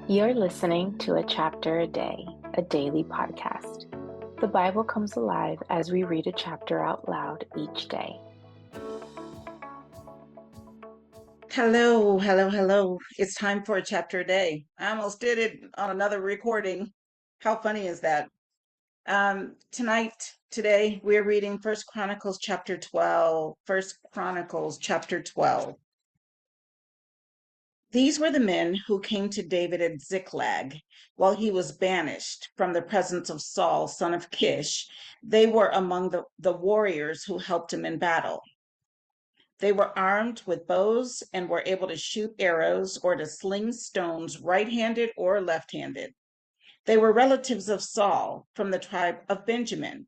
You're listening to A Chapter a Day, a daily podcast. The Bible comes alive as we read a chapter out loud each day. Hello. It's time for a chapter a day. I almost did it on another recording. How funny is that? Today, we're reading First Chronicles chapter 12. First Chronicles chapter 12. These were the men who came to David at Ziklag while he was banished from the presence of Saul, son of Kish. They were among the warriors who helped him in battle. They were armed with bows and were able to shoot arrows or to sling stones right-handed or left-handed. They were relatives of Saul from the tribe of Benjamin.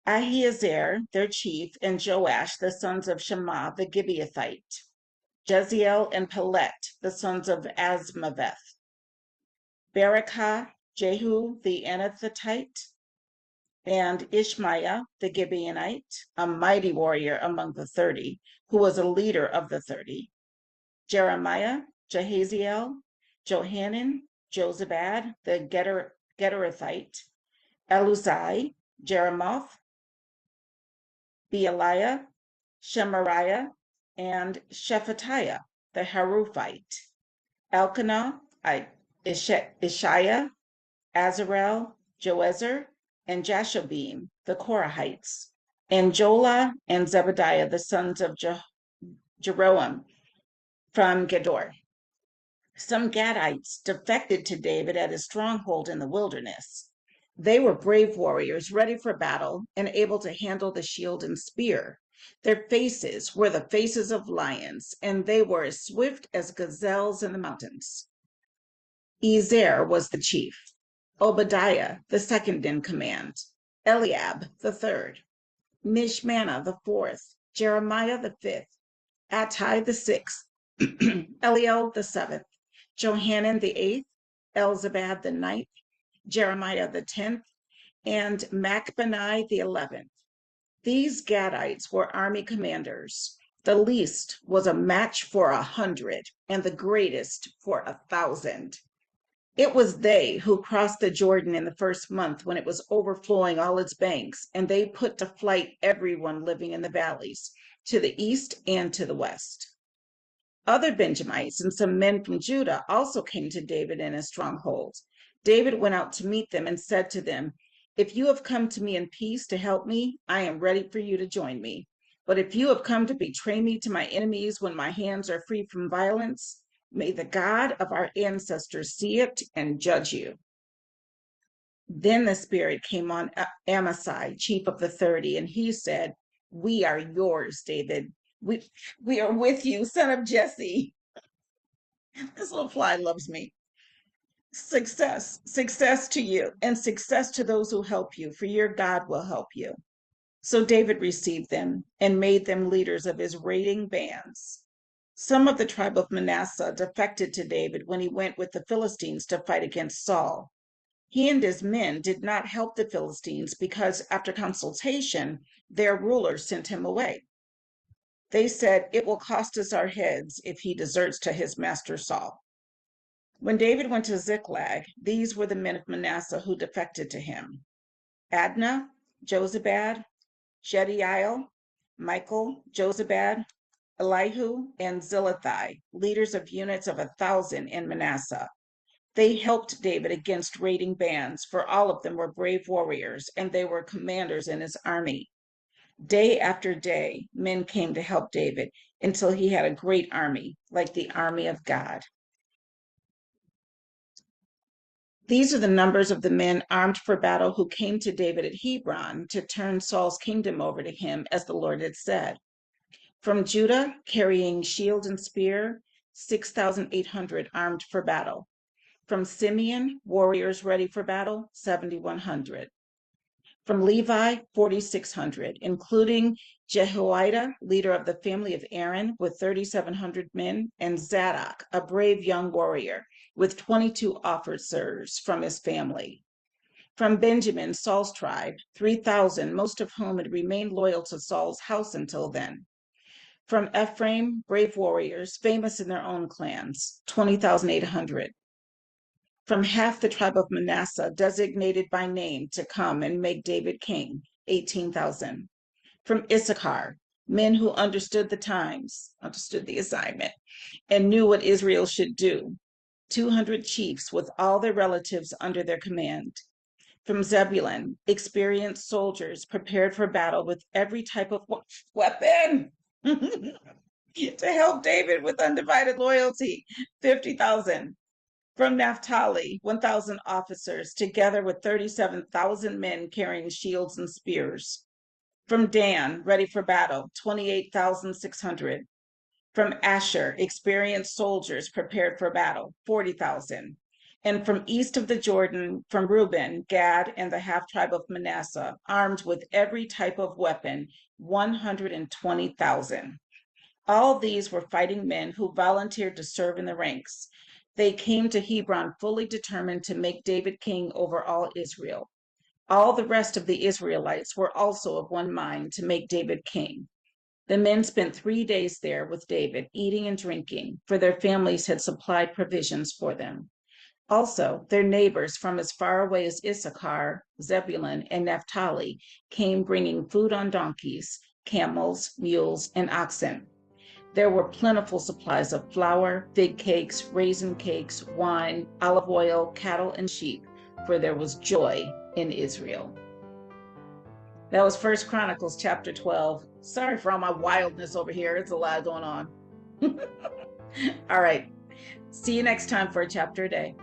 Ahiezer, their chief, and Joash, the sons of Shammah the Gibeathite. Jeziel and Pelet, the sons of Asmaveth. Berekah, Jehu the Anathothite, and Ishmaiah the Gibeonite, a mighty warrior among the 30, who was a leader of the 30. Jeremiah, Jahaziel, Johanan, Jozabad the Gederathite, Eluzai, Jeremoth, Bealiah, Shemariah, and Shephatiah the Haruphite, Elkanah, Ishiah, Azarel, Joezer, and Jashobeam the Korahites, and Jola and Zebediah the sons of Jeroam from Gedor. Some Gadites defected to David at his stronghold in the wilderness. They were brave warriors, ready for battle and able to handle the shield and spear. Their faces were the faces of lions, and they were as swift as gazelles in the mountains. Ezer was the chief, Obadiah the second in command, Eliab the third, Mishmannah the fourth, Jeremiah the fifth, Attai the sixth, Eliel the seventh, Johanan the eighth, Elzabad the ninth, Jeremiah the 10th, and Machbani the 11th. These Gadites were army commanders. The least was a match for 100, and the greatest for 1,000. It was they who crossed the Jordan in the first month when it was overflowing all its banks, and they put to flight everyone living in the valleys, to the east and to the west. Other Benjamites and some men from Judah also came to David in his stronghold. David went out to meet them and said to them, "If you have come to me in peace to help me, I am ready for you to join me. But if you have come to betray me to my enemies when my hands are free from violence, may the God of our ancestors see it and judge you." Then the Spirit came on Amasai, chief of the 30, and he said, "We are yours, David. We are with you, son of Jesse." This little fly loves me. Success to you, and success to those who help you, for your God will help you. So David received them and made them leaders of his raiding bands. Some of the tribe of Manasseh defected to David when he went with the Philistines to fight against Saul. He and his men did not help the Philistines because, after consultation, their rulers sent him away. They said, "It will cost us our heads if he deserts to his master Saul." When David went to Ziklag, these were the men of Manasseh who defected to him: Adnah, Jozabad, Jediael, Michael, Jozabad, Elihu, and Zillethai, leaders of units of 1,000 in Manasseh. They helped David against raiding bands, for all of them were brave warriors, and they were commanders in his army. Day after day, men came to help David until he had a great army, like the army of God. These are the numbers of the men armed for battle who came to David at Hebron to turn Saul's kingdom over to him, as the Lord had said. From Judah, carrying shield and spear, 6,800 armed for battle. From Simeon, warriors ready for battle, 7,100. From Levi, 4,600, including Jehoiada, leader of the family of Aaron, with 3,700 men, and Zadok, a brave young warrior, with 22 officers from his family. From Benjamin, Saul's tribe, 3,000, most of whom had remained loyal to Saul's house until then. From Ephraim, brave warriors, famous in their own clans, 20,800. From half the tribe of Manasseh, designated by name to come and make David king, 18,000. From Issachar, men who understood the times, understood the assignment, and knew what Israel should do, 200 chiefs with all their relatives under their command. From Zebulun, experienced soldiers prepared for battle with every type of weapon to help David with undivided loyalty, 50,000. From Naphtali, 1,000 officers, together with 37,000 men carrying shields and spears. From Dan, ready for battle, 28,600. From Asher, experienced soldiers prepared for battle, 40,000. And from east of the Jordan, from Reuben, Gad, and the half tribe of Manasseh, armed with every type of weapon, 120,000. All these were fighting men who volunteered to serve in the ranks. They came to Hebron fully determined to make David king over all Israel. All the rest of the Israelites were also of one mind to make David king. The men spent 3 days there with David, eating and drinking, for their families had supplied provisions for them. Also, their neighbors from as far away as Issachar, Zebulun, and Naphtali came bringing food on donkeys, camels, mules, and oxen. There were plentiful supplies of flour, fig cakes, raisin cakes, wine, olive oil, cattle, and sheep, for there was joy in Israel. That was 1 Chronicles chapter 12. Sorry for all my wildness over here. It's a lot going on. All right. See you next time for a chapter a day.